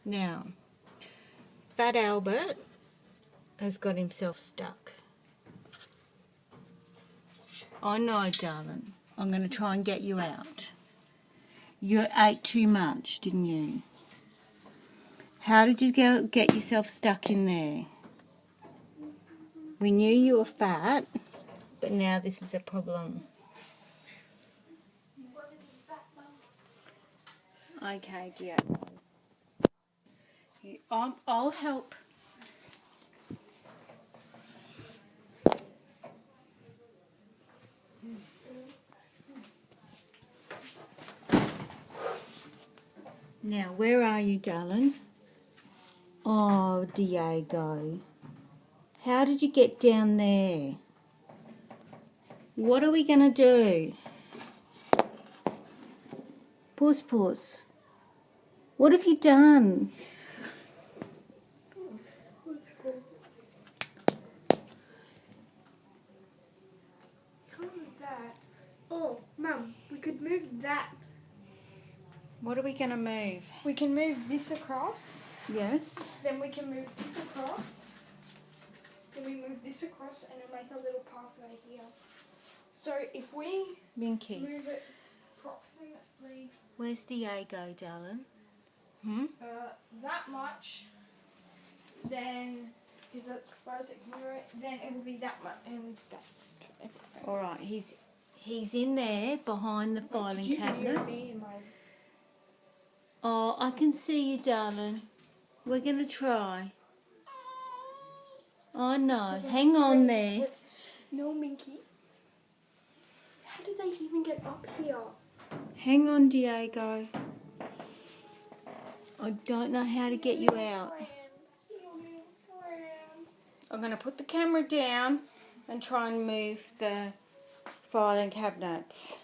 Now, Fat Albert has got himself stuck. Oh no, darling. I'm going to try and get you out. You ate too much, didn't you? How did you get yourself stuck in there? We knew you were fat, but now this is a problem. Okay, dear. I'll help. Now, where are you, darling? Oh, Diego. How did you get down there? What are we going to do? Puss. What have you done? That. Oh, Mum, we could move that. What are we going to move? We can move this across. Yes. Then we can move this across. Then we move this across and it'll make a little pathway here. So if we Minkie. move it approximately Where's Diego, darling? that much, then is that suppose it can move it, then it will be that much and that. All right, he's in there behind the filing cabinet. Oh, I can see you, darling. We're going to try. Oh, no. Hang on there. No, Minkie. How did they even get up here? Hang on, Diego. I don't know how to get you out. I'm going to put the camera down and try and move the filing cabinets.